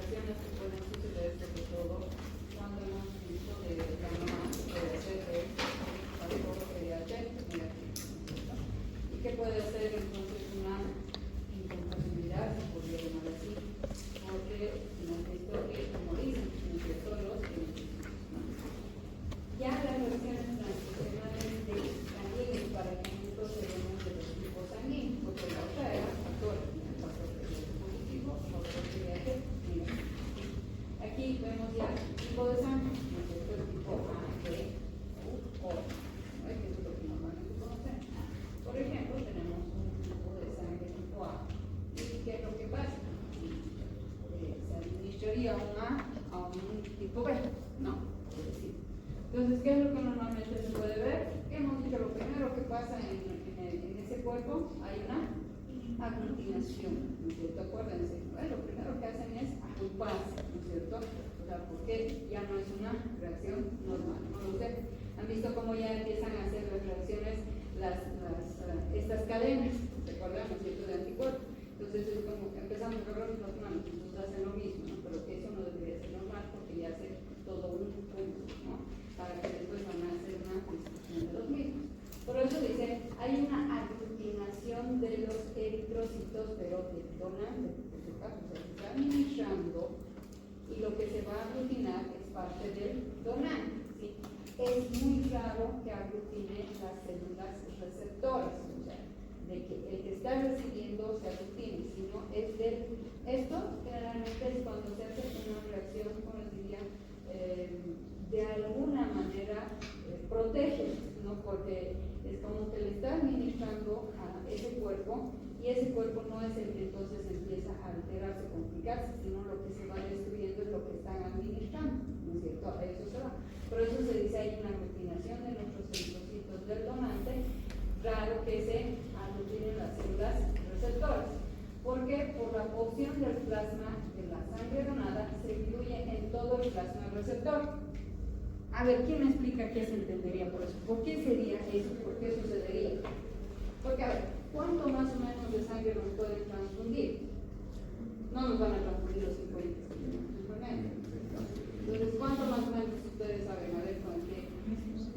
reacciones que pueden suceder, sobre todo cuando hemos visto de la mamá que puede hacer de alcohol VIH negativo, ¿cierto? Y que puede ser entonces una incompatibilidad, se podría llamar así, porque hemos visto que, como dicen, ¿no es cierto?, los beneficios, ¿no? Ya las reacciones transfusionales también para que nosotros tenemos de los tipos sanguíneos, porque la otra era factor positivo, factor VIH negativo. Aquí vemos ya el tipo de sangre, ¿no es cierto?, el tipo A, B, U, O, ¿no? Que es lo que normalmente conocemos. Por ejemplo, tenemos un tipo de sangre tipo A, y ¿qué es lo que pasa? Se administraría un A a un tipo B, ¿no? Es decir, entonces, ¿qué es lo que normalmente se puede ver? Hemos dicho lo primero que pasa en ese cuerpo, hay una aglutinación, ¿no es cierto? Acuérdense, lo primero que hacen es agruparse, ¿no es cierto? O sea, porque ya no es una reacción normal, no lo sé. Han visto cómo ya empiezan a hacer las reacciones, estas cadenas, ¿se acuerdan, no es cierto?, de anticuerpos. Entonces es como que empezamos a agarrar las manos, entonces hacen lo mismo, ¿no? Pero que eso no debería ser normal porque ya hace todo un punto, ¿no? Para que después van a hacer una distribución de los mismos. Por eso dice, hay una aglutinación de los eritrocitos, pero del donante, en este caso se está administrando y lo que se va a aglutinar es parte del donante, ¿sí? Es muy raro que aglutine las células receptoras, o sea, de que el que está recibiendo se aglutine, sino es esto generalmente es cuando se hace una reacción, como les diría, de alguna manera protege, ¿no? Porque es como que le está administrando a ese cuerpo y ese cuerpo no es el que entonces empieza a alterarse, complicarse, sino lo que se va destruyendo es lo que están administrando, ¿no es cierto? A eso se va. Por eso se dice hay una aglutinación de nuestros eritrocitos del donante, raro que se aglutinen las células receptoras. ¿Por qué? Por la porción del plasma de la sangre donada se diluye en todo el plasma receptor. A ver, ¿quién me explica qué se entendería por eso? ¿Por qué sería eso? ¿Por qué sucedería? Porque, a ver, ¿cuánto más o menos de sangre nos pueden transfundir? No nos van a transfundir los 5 litros que tenemos en promedio. Entonces, ¿cuánto más o menos ustedes saben? A ver, con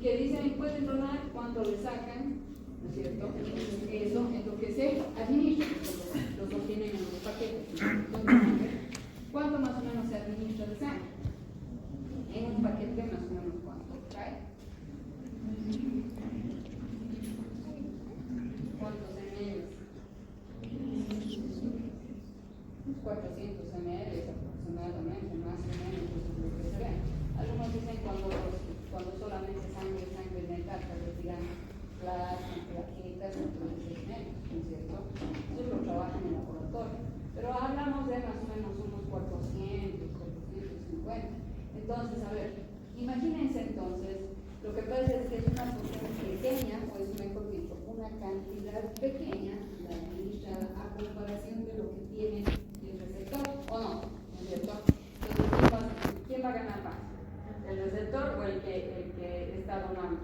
que dicen y pueden donar, ¿cuánto le sacan? ¿No es cierto? Eso es lo que se administra, los obtienen en los paquetes. Entonces, ¿cuánto más o menos se administra de sangre? En un paquete más o menos cuánto trae. ¿Cuántos ml? 400 ml aproximadamente, más o menos, eso es lo que se ve. Algunos dicen cuando solamente sangre neta, se retiran plasma, plaquetas, entonces es menos, ¿no es cierto? Eso lo trabajan en el laboratorio. Pero hablamos de más o menos unos 400, 450. Entonces, a ver, imagínense entonces, lo que pasa es que es una porción pequeña, o es mejor dicho, una cantidad pequeña, la administrada a comparación de lo que tiene el receptor, ¿o no? ¿No es cierto? Entonces, ¿quién va a ganar más? ¿El receptor o el que está donando?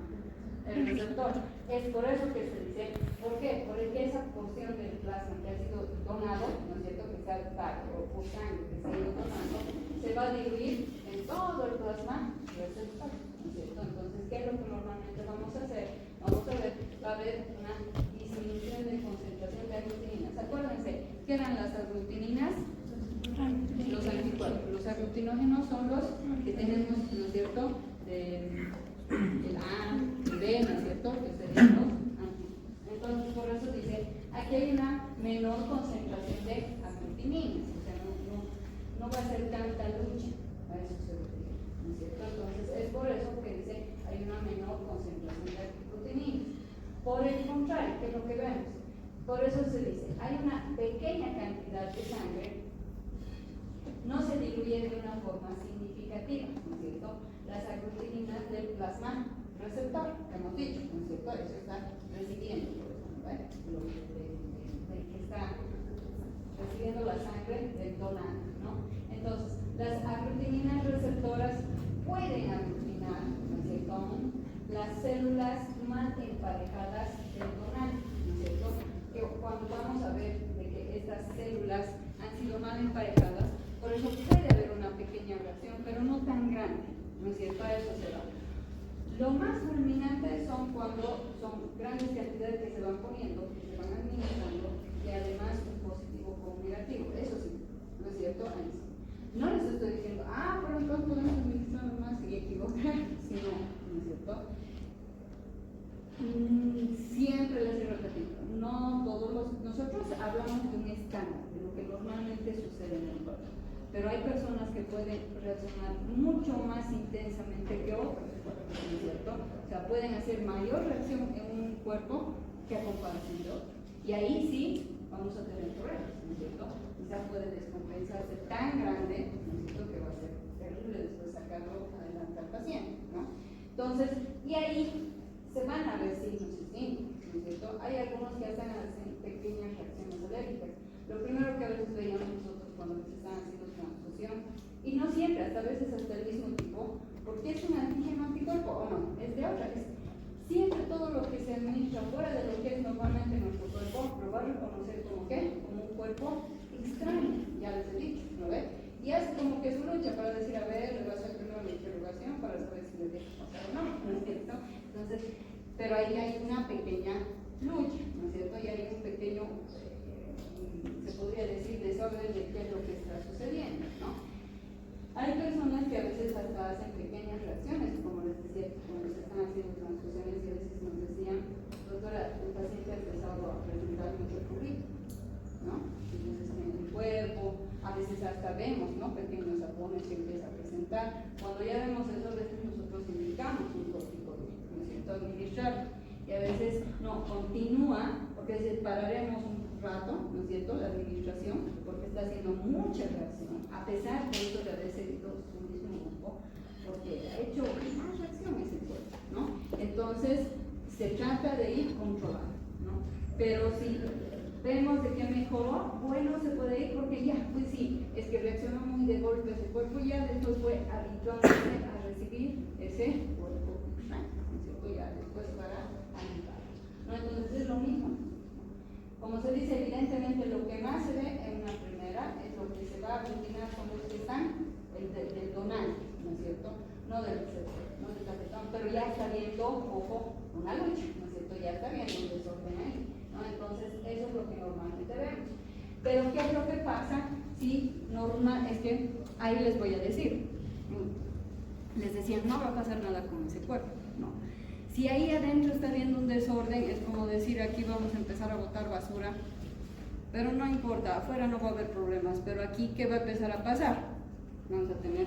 El receptor. Es por eso que se dice, ¿por qué? Porque esa porción del plasma que ha sido donado, ¿no es cierto?, que se ha dado, o por sangre que se ha ido donando, se va a diluir en todo el plasma receptor, ¿no es cierto? Entonces, ¿qué es lo que normalmente vamos a hacer? Vamos a ver, va a haber una disminución de concentración de aglutininas. Acuérdense, ¿qué eran las aglutininas? Los anticuerpos. Los aglutinógenos son los que tenemos, ¿no es cierto?, el A, el B, ¿no es cierto?, que serían los anticuerpos. Entonces, por eso dice, aquí hay una menor concentración de aglutininas, o sea, no va a ser tanta lucha, a eso se refiere, ¿no es cierto? Entonces, es por eso que dice, hay una menor concentración de aglutininas. Por el contrario, ¿qué es lo que vemos? Por eso se dice, hay una pequeña cantidad de sangre, no se diluye de una forma significativa, ¿no es cierto?, las aglutininas del plasma receptor, que hemos dicho, ¿no es cierto?, eso está recibiendo, ¿vale? El que está recibiendo la sangre del donante, ¿no? Entonces, las aglutininas receptoras pueden aglutinar, ¿no es cierto?, las células más emparejadas del donante, ¿no es cierto?, que cuando vamos a ver de que estas células han sido mal emparejadas, por eso puede haber ¿no es cierto? A eso se va. Lo más fulminante son cuando son grandes cantidades que se van poniendo, que se van administrando, y además un positivo con un negativo. Eso sí, ¿no es cierto? Ahí sí. No les estoy diciendo, pero entonces podemos administrar más y equivocar, sino, ¿no es cierto? Siempre les repito, no todos nosotros hablamos de un estándar, de lo que normalmente sucede en el cuerpo, pero hay personas que pueden reaccionar mucho más intensamente que otros, ¿no es cierto? O sea, pueden hacer mayor reacción en un cuerpo que a comparación de otro, y ahí sí vamos a tener problemas, ¿no es cierto? Quizás puede descompensarse tan grande, ¿no es cierto?, que va a ser terrible después sacarlo adelante al paciente, ¿no? Entonces, y ahí se van a ver signos distintos, ¿no es cierto? Hay algunos que hacen pequeñas reacciones alérgicas. Lo primero que a veces veíamos nosotros cuando se están haciendo transfusión, y no siempre, hasta a veces hasta el mismo tipo, porque es un antígeno anticuerpo o no, es de otra. Siempre todo lo que se administra fuera de lo que es normalmente nuestro cuerpo, lo va a reconocer como ¿qué? Como un cuerpo extraño, ya les he dicho, ¿no ve? Y hace como que su lucha para decir, a ver, le va a hacer primero la interrogación para saber si le deja pasar o no, ¿no es cierto? Entonces, pero ahí hay una pequeña lucha, ¿no es cierto? Y hay un pequeño, se podría decir, desorden de qué es lo que está sucediendo, ¿no? Hay personas que a veces hasta hacen pequeñas reacciones, como les decía, cuando se están haciendo transfusiones y a veces nos decían, doctora, el paciente ha empezado a presentar mucho prurito, ¿no? Entonces en el cuerpo, a veces hasta vemos, ¿no?, pequeños apones que empieza a presentar. Cuando ya vemos eso, a veces nosotros indicamos un corticoide, ¿no es cierto?, administrar, y a veces no, continúa, porque pararemos un rato, ¿no es cierto?, la administración, porque está haciendo mucha reacción, a pesar de esto de haber seguido su mismo grupo, porque ha hecho más reacción ese cuerpo, ¿no? Entonces, se trata de ir controlando, ¿no? Pero si vemos de que mejoró, bueno, se puede ir porque ya, pues sí, es que reaccionó muy de golpe ese cuerpo, ya después fue habituándose a recibir ese cuerpo extraño, ¿no es cierto? Ya después para ayudar, ¿no? Entonces es lo mismo. Como se dice, evidentemente lo que más se ve en una primera es lo que se va a combinar con los que están del donante, ¿no es cierto? No del receptor, no del tarjetón, pero ya está viendo, ojo, una lucha, ¿no es cierto? Ya está viendo un desorden ahí, ¿no? Entonces, eso es lo que normalmente vemos. Pero, ¿qué es lo que pasa? Si normal, es que ahí les voy a decir, les decía, no va a pasar nada con ese cuerpo, no. Si ahí adentro está viendo un desorden, es como decir, aquí vamos a empezar a botar basura, pero no importa, afuera no va a haber problemas, pero aquí, ¿qué va a empezar a pasar? Vamos a tener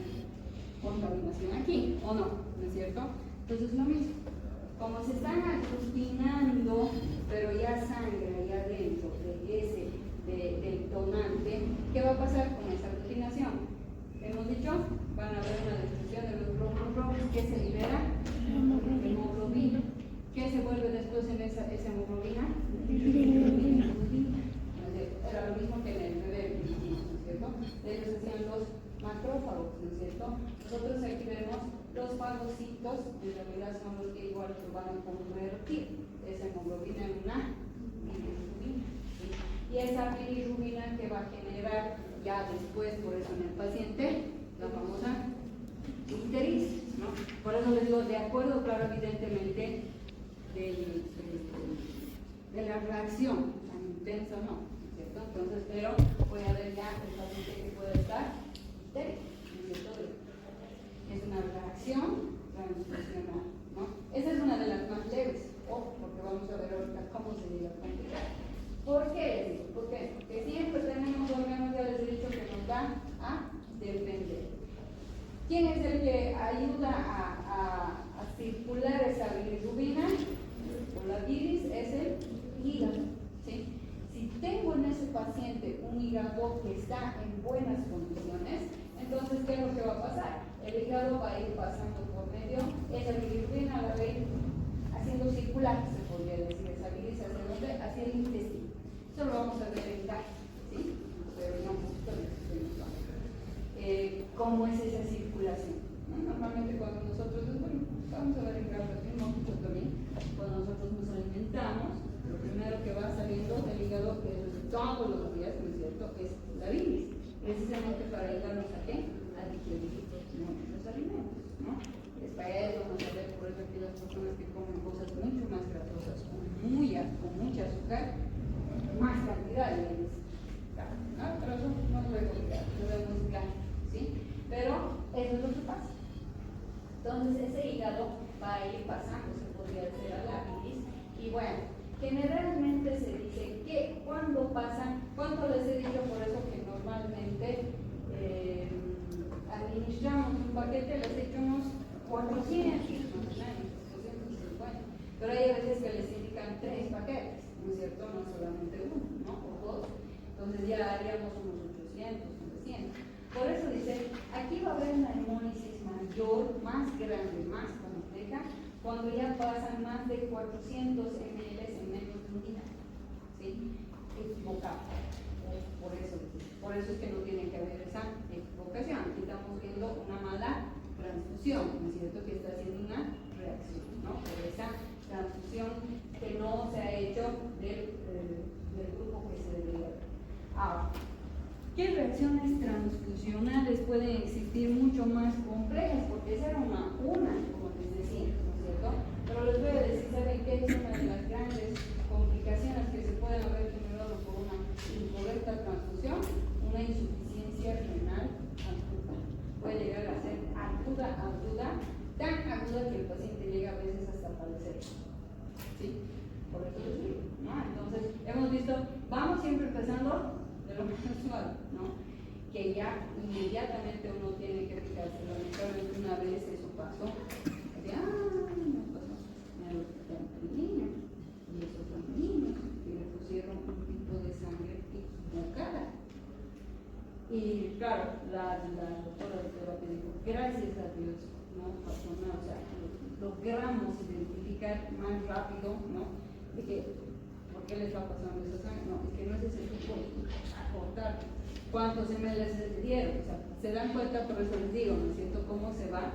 contaminación aquí, ¿o no? ¿No es cierto? Entonces, lo mismo. Como se están aglutinando, pero ya sangre ahí adentro del donante, ¿qué va a pasar con esa aglutinación? Hemos dicho, van a haber una destrucción de los glóbulos que se libera hemoglobina. ¿Qué se vuelve después en esa hemoglobina? Era lo mismo que en el bebé, ¿no es cierto? Ellos hacían los macrófagos, ¿no es cierto? Nosotros aquí vemos los fagocitos, en realidad son los que igual van a convertir esa hemoglobina en una bilirrubina, ¿sí? Y esa bilirrubina que va a generar ya después, por eso en el paciente, la famosa ictericia, ¿no? Por eso les digo, de acuerdo, claro, evidentemente, de la reacción, tan intensa no, ¿cierto? Entonces, pero voy a ver ya el paciente que puede estar ictérico, ¿cierto? Es una reacción transfusional, ¿no? Esa es una de las más leves, porque vamos a ver ahorita cómo se llega a complicar. ¿Por qué? Porque siempre tenemos órganos, ya les he dicho, que nos dan a defender. ¿Quién es el que ayuda a circular esa bilirrubina o la bilis? Es el hígado, ¿sí? Si tengo en ese paciente un hígado que está en buenas condiciones, entonces, ¿qué es lo que va a pasar? El hígado va a ir pasando por medio, esa bilirrubina la va a ir haciendo circular, se podría decir, esa bilis hacia dónde, hacia el intestino. Eso lo vamos a ver en caso, ¿sí? Pero ya un poquito de cómo es esa circulación, ¿no? Normalmente cuando nosotros, bueno, vamos a ver en caso un poquito también, cuando nosotros nos alimentamos, lo primero que va saliendo del hígado, que es todos los días, ¿no es cierto?, es la bilis, precisamente para ayudarnos a qué, a digerir los alimentos, ¿no? generalmente administramos un paquete, les echamos 400, 250, pero hay a veces que les indican 3 paquetes, ¿no es cierto? No solamente uno, ¿no? O 2, entonces ya haríamos unos 800, 900. Por eso dice, aquí va a haber una hemólisis mayor, más grande, más compleja, cuando ya pasan más de 400 ml en menos de un día, ¿sí? Equivocado. Por eso es que no tiene que haber esa equivocación. Aquí estamos viendo una mala transfusión, ¿no es cierto? Que está haciendo una reacción, ¿no? Por esa transfusión que no se ha hecho del grupo que se debería hacer. Ahora, ¿qué reacciones transfusionales pueden existir mucho más complejas? Porque esa era una como les decía, ¿no es cierto? Pero les voy a decir, ¿saben qué es una de las grandes complicaciones que se pueden haber generado por una incorrecta transfusión? Una insuficiencia renal aguda. Puede llegar a ser aguda, tan aguda que el paciente llega a veces hasta padecer. ¿Sí? Por eso les digo, ¿no? Entonces, hemos visto, vamos siempre empezando de lo más suave, ¿no? Que ya inmediatamente uno tiene que fijarse. Lamentablemente una vez eso pasó, me pasó, me lo quitaron al niño, y eso fue un niño, y le pusieron un tipo de sangre equivocada. Y claro, la doctora de terapia dijo, gracias a Dios, no pasó nada, o sea, logramos identificar más rápido, ¿no? De que, ¿por qué les va pasando esa sangre? No, es que no es ese tipo de acortar. ¿Cuántos ml les dieron? O sea, se dan cuenta, por eso les digo, ¿no es cierto? Cómo se va,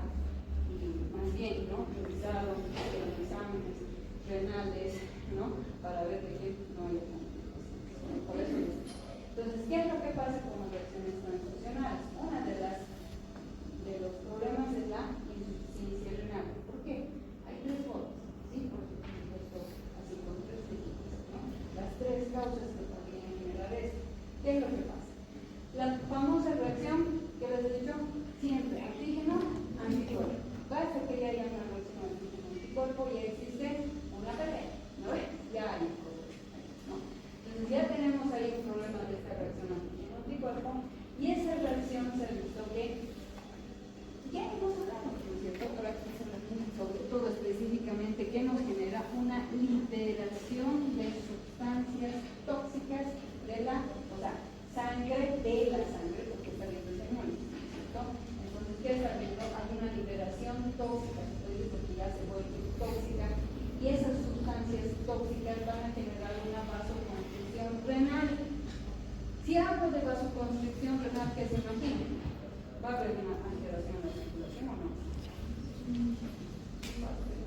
y más bien, ¿no? Revisaron los exámenes renales, ¿no? Para ver de qué no hay complicaciones. Por eso les digo. Entonces, ¿qué es lo que pasa con las reacciones transfusionales? Una de los problemas es la insuficiencia renal. ¿Por qué? Hay 3 formas, ¿sí? Por supuesto, así con 3 tipos, ¿no? Las 3 causas que podrían generar esto. ¿Qué es lo que pasa? La famosa reacción que les he dicho, siempre antígeno, anticuerpo. Basta que ya haya una reacción antígeno-anticuerpo, ya existe una pelea, ¿no? Ya hay un problema, ¿no? Entonces ya tenemos ahí un problema de esta reacción antígeno-anticuerpo, y esa reacción se visto que ya hemos hablado, ¿no es cierto? Pero aquí se refiere sobre todo específicamente que nos genera una liberación de sustancias tóxicas de la, o sea, sangre de la sangre, porque está viendo ese hemólisis, ¿no es cierto? Entonces, ¿qué está viendo? Hay una liberación tóxica, porque ya se vuelve tóxica, y esas sustancias tóxicas van a generar una vasoconstricción renal. Si hablo de vasoconstricción renal, ¿qué se imagina? ¿Va a haber una alteración de la circulación o no?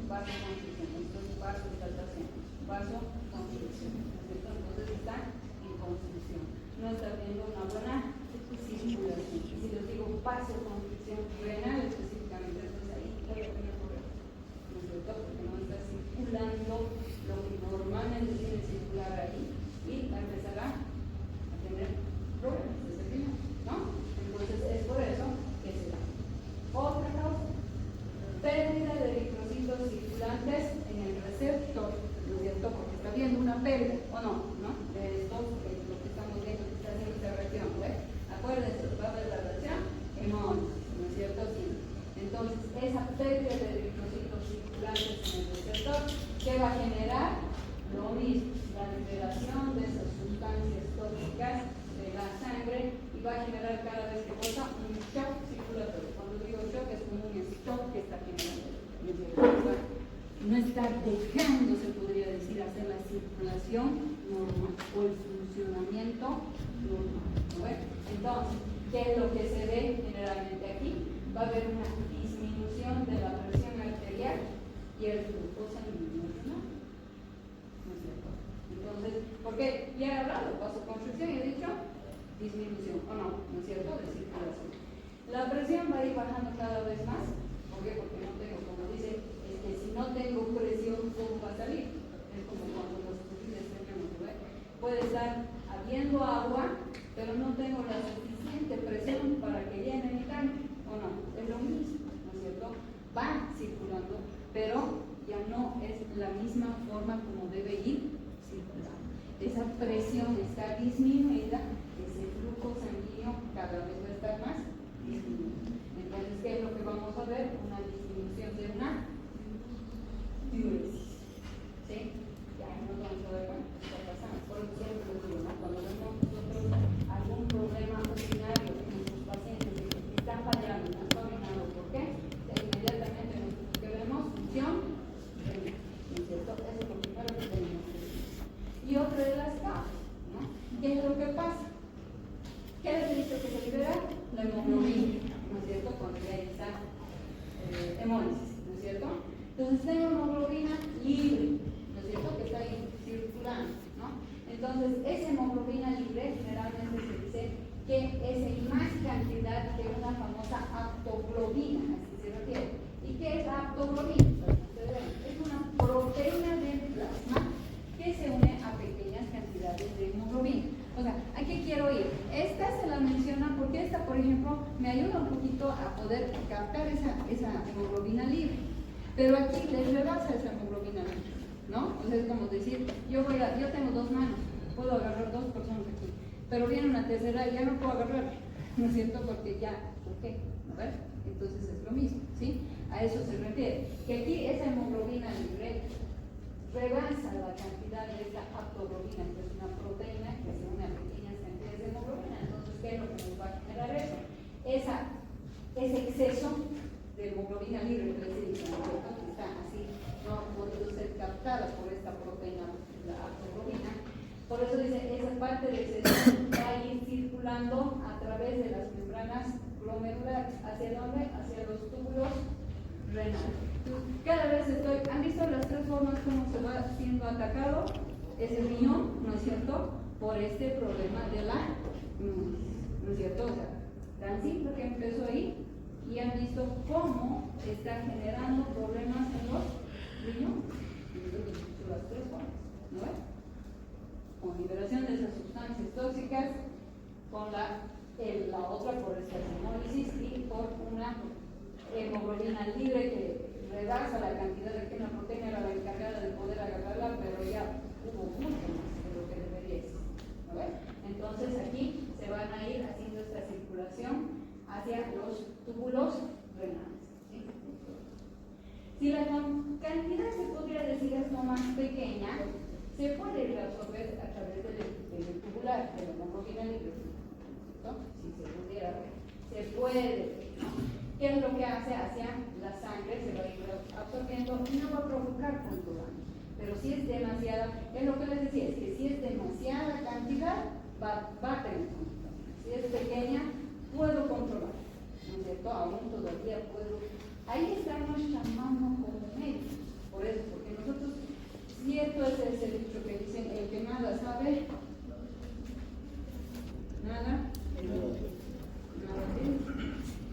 Vasoconstricción, entonces vasodilatación, vasoconstricción, ¿no es cierto? Entonces está en constricción, no está habiendo una buena circulación. Y si les digo vasoconstricción renal específicamente, entonces ahí puede tener problemas, ¿no es cierto? Porque no está circulando lo que normalmente tiene que circular ahí, y empezará a tener problemas de ese tipo, ¿no? Entonces es por eso que se da. Otra causa, pérdida de eritrocitos circulantes en el receptor, ¿no es cierto? Porque está viendo una pérdida, ¿o no? ¿No? De estos, lo que estamos viendo que está haciendo esta reacción, ¿ves? Acuérdense, va a haber la reacción hemólisis, ¿no es cierto? Sí. Entonces, esa pérdida de eritrocitos circulantes en el receptor, ¿qué va a generar? Lo mismo, la liberación de esas sustancias tóxicas de la sangre, y va a generar cada vez que pasa un shock circulatorio. Cuando digo shock es como un shock que está generando. No está dejando, se podría decir, hacer la circulación normal o el funcionamiento normal. Bueno, entonces, ¿qué es lo que se ve generalmente aquí? Va a haber una disminución de la presión arterial y el flujo sanguíneo renal. ¿No es cierto? Entonces, porque ya he hablado, vasoconstricción y he dicho disminución, o no, ¿no es cierto?, de circulación. La presión va a ir bajando cada vez más. ¿Por qué? Porque no tengo, como dice, si no tengo presión, ¿cómo va a salir? Es como cuando los fusiles tenemos, ¿ves? Puede estar habiendo agua, pero no tengo la suficiente presión para que llene mi tanque, ¿o no? Es lo mismo, ¿no es cierto? Va circulando, pero ya no es la misma forma como debe ir circulando. Esa presión está disminuida, ese flujo sanguíneo esto que se libera? La hemoglobina, ¿no es cierto? Cuando ya hay esa hemólisis, ¿no es cierto? Entonces tengo hemoglobina libre, ¿no es cierto? Que está ahí circulando, ¿no? Entonces, esa hemoglobina libre generalmente se dice que es en más cantidad que una famosa aptoglobina, así se refiere. ¿Y qué es la aptoglobina? Es una proteína del plasma que se une a pequeñas cantidades de hemoglobina. O sea, ¿a qué quiero ir? Esta se la menciona porque esta, por ejemplo, me ayuda un poquito a poder captar esa hemoglobina libre. Pero aquí les rebasa esa hemoglobina libre, ¿no? O sea, es como decir, yo tengo dos manos, puedo agarrar dos personas aquí, pero viene una tercera y ya no puedo agarrar, ¿no es cierto? Porque ya, ¿por qué? ¿No ves? Entonces es lo mismo, ¿sí? A eso se refiere. Que aquí esa hemoglobina libre rebasa la cantidad de esta aptoglobina, que es una proteína que se une a pequeñas cantidades de hemoglobina. Entonces, ¿qué es lo que nos va a generar eso? Ese exceso de hemoglobina libre, que está así, no ha podido ser captada por esta proteína, la aptoglobina. Por eso dice, esa parte del exceso va a ir circulando a través de las membranas glomerulares. ¿Hacia dónde? Hacia los túbulos renales. Cada vez ¿han visto las tres formas como se va siendo atacado? Es el riñón, ¿no es cierto? Por este problema de la ¿no es cierto? O sea, tan simple que empezó ahí y han visto cómo está generando problemas en los riñones. Son las tres formas, ¿no ves? Con liberación de esas sustancias tóxicas, con la otra por esta hemólisis y por una hemoglobina libre que rebasa la cantidad de que una proteína era la encargada de poder agarrarla, pero ya hubo mucho más de lo que debería ser, ¿no ves? Entonces aquí se van a ir haciendo esta circulación hacia los túbulos renales, ¿sí? Si la cantidad se podría decir es no más pequeña, se puede reabsorber a través del tubular, de la hemoglobina libre, ¿no? Si se pudiera ver, se puede, ¿no? ¿Qué es lo que hace? Hacia la sangre se va a ir absorbiendo y no va a provocar tanto daño. Pero si es demasiada, es lo que les decía, es que si es demasiada cantidad, va a tener consecuencias. Si es pequeña, puedo controlar, ¿no es cierto? Aún todavía puedo. Ahí está nuestra mano como médicos, por eso, porque nosotros, cierto es ese dicho que dicen, el que nada sabe, nada tiene.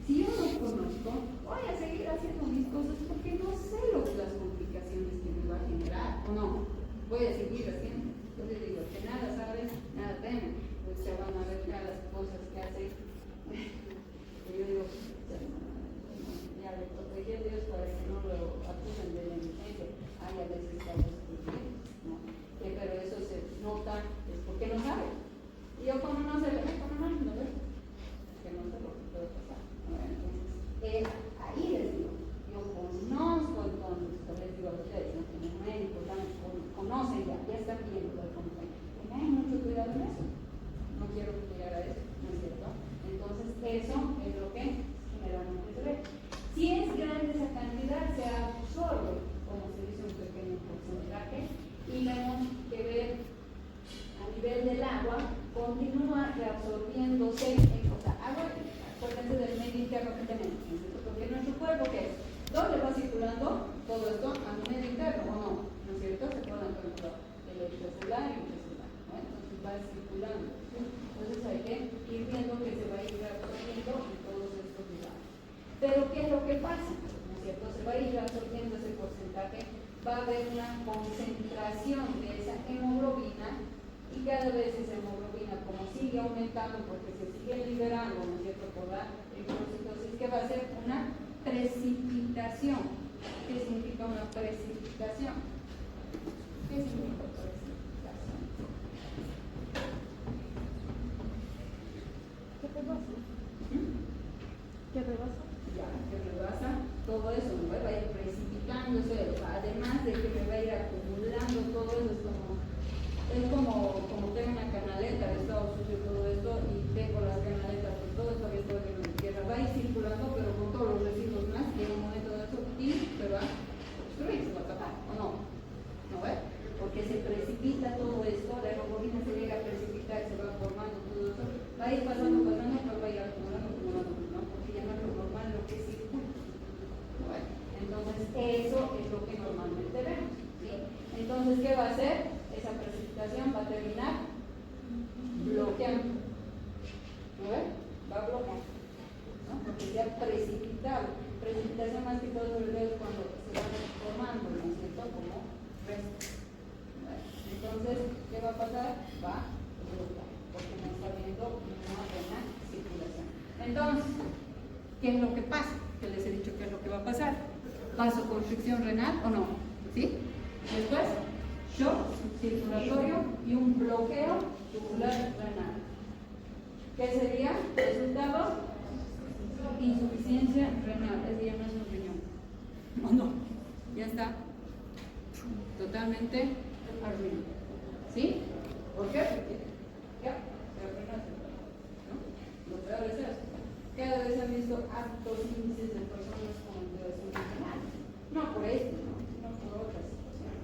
Si yo no conozco, voy a seguir haciendo mis cosas porque no sé las complicaciones que me va a generar, o no, voy a seguir haciendo. Entonces digo, que nada sabe, nada teme, pues ya van a ver ya las cosas que hace. Y yo digo, ya le protegí a Dios para que no lo acusen de negligencia. Hay a veces casos ¿no? Pero eso se nota, es porque no sabe. Y yo como no se le ve, como no ve, que no sé lo que puede pasar. Entonces, ahí les digo, yo conozco entonces, les digo a ustedes, ¿no? Como médicos, conocen ya están viendo el contenido. Tengan mucho cuidado en eso. No quiero llegar a eso, ¿no es cierto? Entonces, eso es lo que generalmente se ve. Si es grande esa cantidad, se absorbe, como se dice, un pequeño porcentaje, y vemos que ver a nivel del agua continúa reabsorbiéndose en agua. Acuérdense del medio interno que tenemos, porque nuestro cuerpo, ¿qué es? ¿Dónde va circulando todo esto? A un medio interno, ¿o no? ¿No es cierto? Se pueden encontrar el extracelular y el intracelular, ¿no? Entonces va circulando. Entonces hay que ir viendo que se va a ir absorbiendo en todos estos lugares. Pero ¿qué es lo que pasa? ¿No es cierto? Se va a ir absorbiendo ese porcentaje, va a haber una concentración de esa hemoglobina. Y cada vez esa hemoglobina, como sigue aumentando porque se sigue liberando, ¿no es cierto?, por la entonces, ¿qué va a hacer? Una precipitación. ¿Qué significa una precipitación? ¿Qué significa precipitación? ¿Qué rebasa? ¿Qué rebasa? Ya, que rebasa todo eso, ¿no? Va a ir precipitándose, o sea, además de que me va a ir acumulando todo eso, es como tengo una canaleta, he estado sucio todo esto y tengo las canaletas, pues todo esto que estoy en la tierra va a ir circulando, pero con todos los residuos más, llega un momento de eso y se va a obstruir, se va a tapar, ¿o no? ¿No ves? Porque se precipita todo esto, la hemoglobina se llega a precipitar, se va formando todo eso, va a ir pasando, pero Entonces, ¿qué es lo que pasa? Que les he dicho qué es lo que va a pasar. Vasoconstricción renal o no, ¿sí? Después, shock circulatorio y un bloqueo tubular renal. ¿Qué sería? Resultado, insuficiencia renal. Ese ya no es un riñón. ¿O no? Ya está totalmente arruinado. ¿Sí? ¿Por qué? Porque ya, se arruinaste, ¿no? Lo peor es eso. Cada vez han visto altos índices de personas con alteración renal. No por esto, ¿no? Sino por otras situaciones.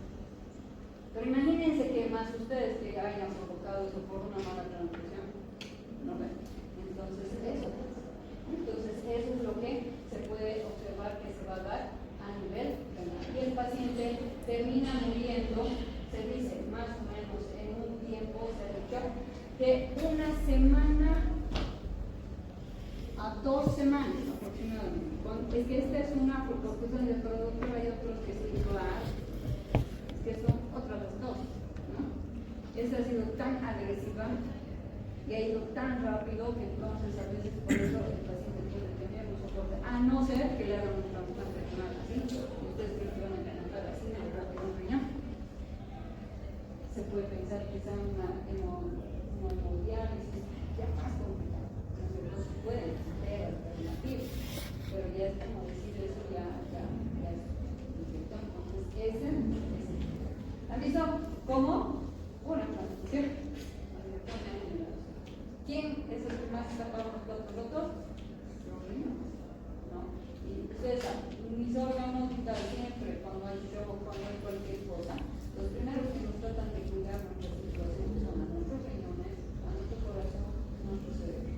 Pero imagínense que más ustedes que hayan provocado eso por una mala transfusión. ¿No ven? Entonces, eso es lo que se puede observar que se va a dar a nivel renal. Y el paciente termina muriendo, se dice más o menos en un tiempo, se ha dicho, de una semana a 2 semanas aproximadamente. Es que esta es una proporción del producto, hay otros que sí lo hacen, que son otras las dosis, ¿no? Esta ha sido tan agresiva y ha ido tan rápido que entonces a veces por eso el paciente puede tener un soporte, a no ser que le hagan un trasplante renal así, ustedes creen que van a cantar así, no rápido un riñón. Se puede pensar que sea una hemodiálisis ya más complicada, no se pueden hacer alternativas, pero ya es como decir eso ya es cierto. Entonces ese ¿han visto cómo? Una transfusión. ¿Quién es el que más está para los platos rotos? Los riñones, ¿no? Y ustedes saben, mis órganos vital siempre, cuando hay shock, cuando hay cualquier cosa, los primeros que nos tratan de cuidar nuestra situación son a nuestros riñones, a nuestro corazón, a nuestro cerebro.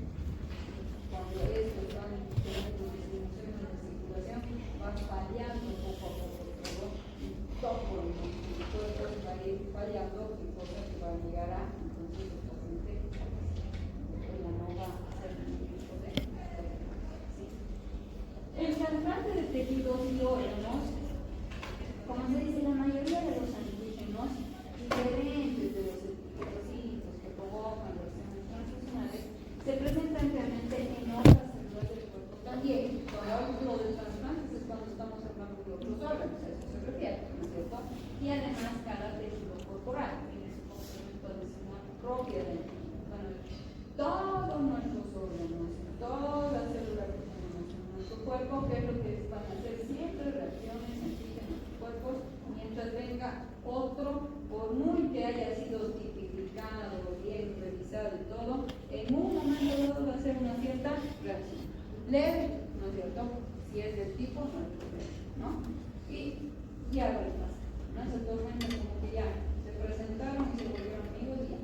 Cuando estos van teniendo disminuciones de circulación, van fallando poco a poco todo, y todo el cuerpo va a ir fallando y cosas que van a llegar a, entonces, el paciente no va a hacer ningún tipo de sí. El trasplante de tejidos y órganos, como se dice, la mayoría de los antígenos diferentes de los epiteliocitos que provocan reacciones transfusionales se presentan realmente en otras células del cuerpo también. Cuando hablo de trasplantes es cuando estamos hablando de otros órganos, a eso se refiere, ¿no es cierto? Y además cada tejido corporal tiene su componente adicional propia de todos nuestros órganos, todas las células que tenemos en nuestro cuerpo, que es lo que van a hacer siempre reacciones antígenos en cuerpos, mientras venga otro, por muy que haya sido tipificado, bien revisado y todo, en un momento dado va a ser una cierta reacción. Leve, ¿no es cierto? Si es del tipo, no hay problema, ¿no? Y ya lo pasa, ¿no? Esas tormentas como que ya se presentaron y se volvieron amigos y ya.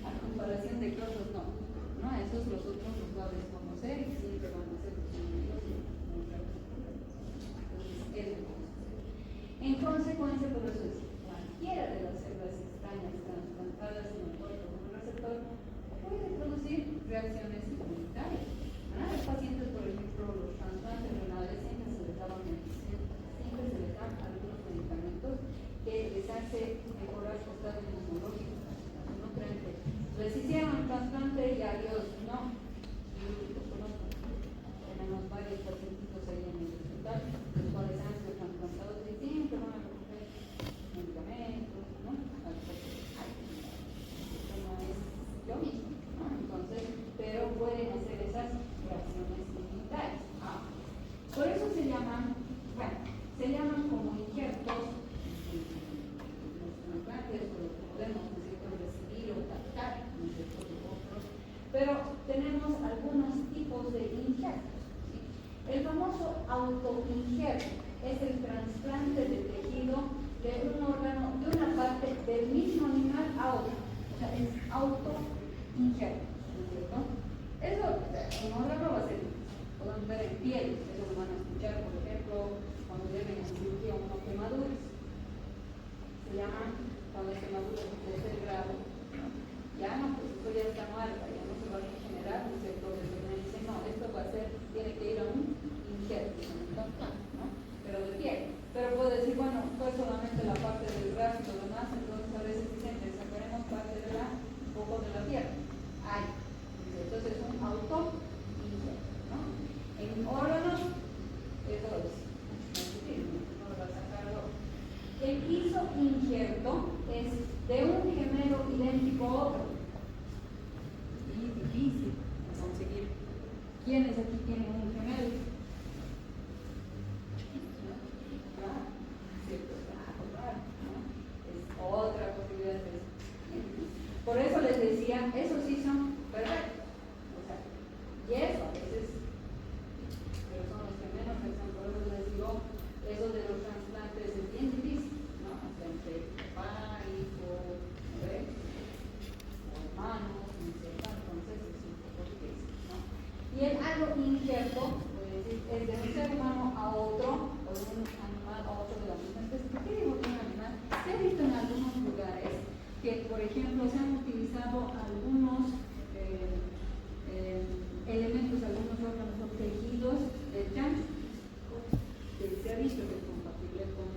A comparación de que otros no, esos los otros los va a desconocer y siempre van a ser los enemigos y entonces en consecuencia, por eso es cualquiera de las células extrañas trasplantadas en el cuerpo con un receptor puede producir reacciones inmunitarias. Hay pacientes, por ejemplo, los trasplantes renales siempre se les daban algunos medicamentos que les hace mejorar su estado inmunológico. No creen que les hicieron trasplante y adiós, no. Yo lo conozco. Tenemos varios pacientitos ahí en el hospital, los cuales han sido trasplantados y siempre van a recoger medicamentos, ¿no? Esto no es lo mismo, ¿no? Entonces, pero pueden hacer esas reacciones inmunitarias. Por eso se llaman como injertos los trasplantes, o lo que podemos recibir o captar, pero tenemos algunos tipos de injertos. ¿Sí? El famoso autoinjerto es el trasplante de tejido de un órgano, de una parte del mismo animal a otro. O sea, es autoinjerto, ¿no es cierto? Eso, un órgano va a ser, podemos ver en piel, eso lo van a escuchar, por ejemplo, cuando deben en cirugía unas quemaduras. Se llaman cuando hay quemaduras de tercer grado. Ya no, pues esto ya está muerta, ya no se va a regenerar, ¿no es cierto? Me dicen, no, esto va a ser, tiene que ir a un injerto, ¿no? Pero de piel. Pero puedo decir, bueno, fue solamente la parte del brazo y lo demás, entonces a veces dicen que sacaremos parte de un poco de la piel. Entonces es un autoinjerto. ¿Quiénes aquí tienen un gemelo? Ah, cierto, claro, ¿no? Es otra posibilidad de eso. Por eso les decía, esos sí son perfectos. O sea, y eso a veces, pero son los que menos pensan, por eso les digo, eso de los trasplantes es bien difícil, ¿no? O sea, entre papá, hijo, ¿ves? O hermanos, entonces es un poco difícil, ¿no? Y el algo injerto, es de un ser humano a otro, o de un animal a otro de la misma especie. ¿Por qué digo de un animal? Se ha visto en algunos lugares que, por ejemplo, se han utilizado algunos elementos, algunos órganos o tejidos de chancho, que se ha visto que es compatible con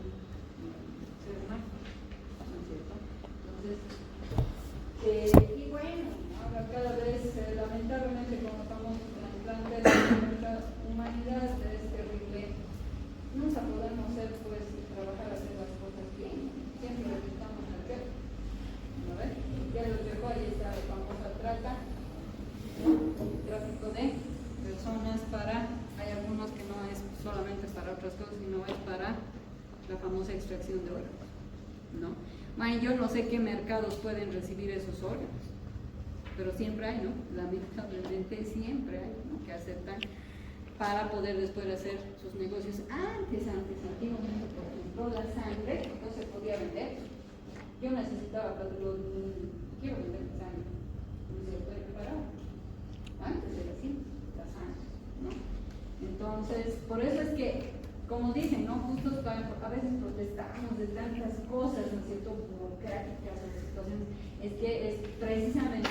ser humano, ¿no es cierto? Entonces, y bueno, ahora cada vez, lamentablemente, como estamos trasplantes de nuestra humanidad, es terrible. Nunca podemos ser, pues, trabajar, hacer las cosas bien. Siempre necesitamos hacer. ¿No ves? Ya lo dejó, ahí está la famosa trata, ¿no? Tráfico de personas para, hay algunos que no es solamente para otras cosas, sino es para la famosa extracción de órganos, ¿no? Bueno, yo no sé qué mercados pueden recibir esos órganos, pero siempre hay, ¿no? Lamentablemente siempre hay, ¿no? Que aceptan para poder después hacer sus negocios. Antiguamente, por ejemplo, la sangre no se podía vender. Yo necesitaba, quiero vender mi sangre, no se puede preparar. Antes era así, la sangre, ¿no? Entonces, por eso es que, como dicen, ¿no? Justo a veces protestamos de tantas cosas, ¿no es cierto?, burocráticas o situaciones, es que es precisamente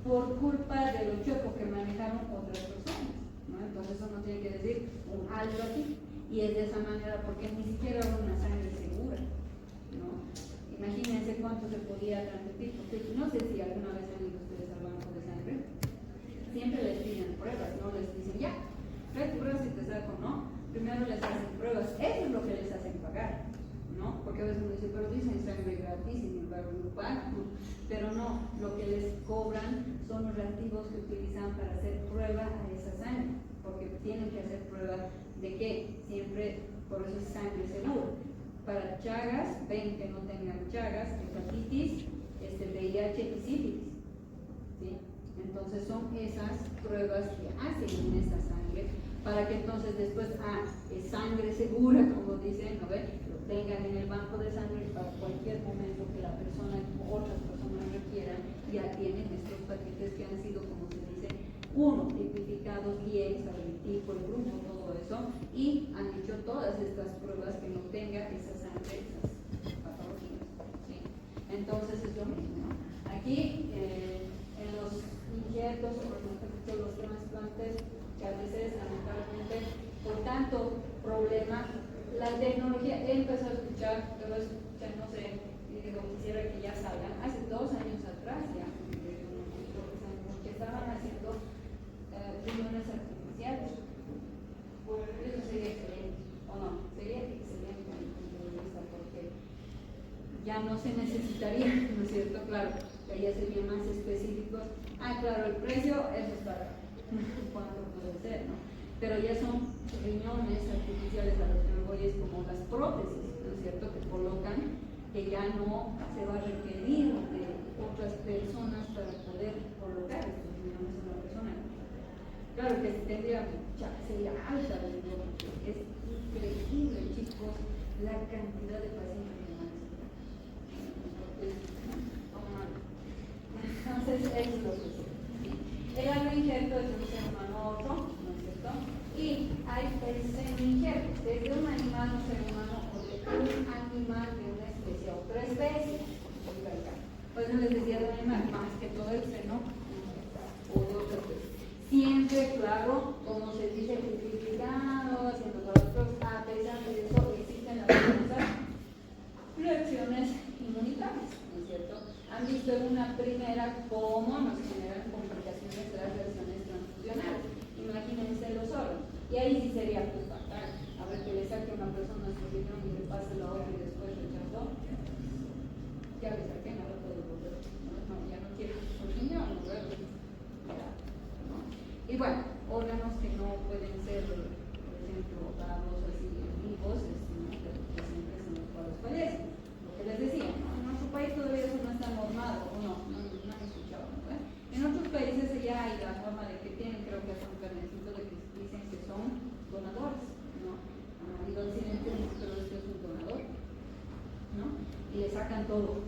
por culpa de lo chueco que manejaron otras personas, ¿no? Entonces uno tiene que decir un alto aquí, y es de esa manera porque ni siquiera era una sangre segura, ¿no? Imagínense cuánto se podía transmitir, porque no sé si alguna vez han ido ustedes al banco de sangre, siempre les piden pruebas, no les dicen ya, trae tu prueba si te saco, ¿no? Primero les hacen pruebas, eso es lo que les hacen pagar, ¿no? Porque a veces uno dice, pero dicen sangre gratis y sin embargo no pagan, ¿no? Pero no, lo que les cobran son los reactivos que utilizan para hacer prueba a esa sangre, porque tienen que hacer prueba de que siempre, por eso es sangre segura. Para Chagas, ven que no tengan Chagas, hepatitis, VIH y sífilis, ¿sí? Entonces son esas pruebas que hacen en esa sangre para que entonces después, es sangre segura, como dicen, ¿no ven? Lo tengan en el banco de sangre para cualquier momento que la persona o otras personas requieran, ya tienen estos paquetes que han sido, como se dice, tipificados bien, saben el tipo, el grupo, todo eso, y han hecho todas estas pruebas que no tenga esa sangre, esas patologías, ¿sí? Entonces es lo mismo, ¿no? Aquí, en los injertos o los trasplantes, que a veces lamentablemente por tanto problema, la tecnología, he empezado a escuchar, pero no sé, y digo, quisiera que ya salgan, hace 2 años atrás ya, que estaban haciendo riñones artificiales. Eso sería excelente, o no, sería excelente desde mi punto de vista, porque ya no se necesitaría, ¿no es cierto? Claro, ya serían más específicos. Claro, el precio, eso está, cuánto puede ser, ¿no? Pero ya son riñones artificiales, a los que me voy es como las prótesis, ¿no es cierto?, que colocan, que ya no se va a requerir de otras personas para poder colocar estos riñones en la persona. Claro que tendría, sería alta, digo, porque es increíble, chicos, la cantidad de pacientes que van a necesitar. Entonces, eso es lo que es. El agroinjerto es de un ser humano a otro, ¿no es cierto? Y hay el semi-injerto, es de un animal, un ser humano, o de un animal de una especie a otra especie. Pues no les decía de un animal, más que todo el seno, o de otra especie. Siempre, claro, como se dice, justificado, haciendo todas las cosas, a pesar de eso, existen las famosas reacciones inmunitarias, ¿no es cierto? Han visto en una primera cómo nos generan complicaciones de las reacciones transfusionales. Imagínense los órganos. Y ahí sí sería pues fatal. A ver, que le saque a una persona su riñón y le pase la otra y después rechazó. Ya le saqué, no lo puedo volver. No, ya no quiero su riñón, ¿no? Y bueno, órganos que no pueden ser, por ejemplo, dados así vivos, sino que presentes en los cuales fallecen. Lo que les decía, ¿no? En nuestro país todavía eso no está normado, o no han escuchado, ¿no? En otros países ya hay la forma de que tienen, creo que hasta un carnecito de que dicen que son donadores, ¿no? Y los accidentes, pero esto es un donador, ¿no? Y le sacan todo.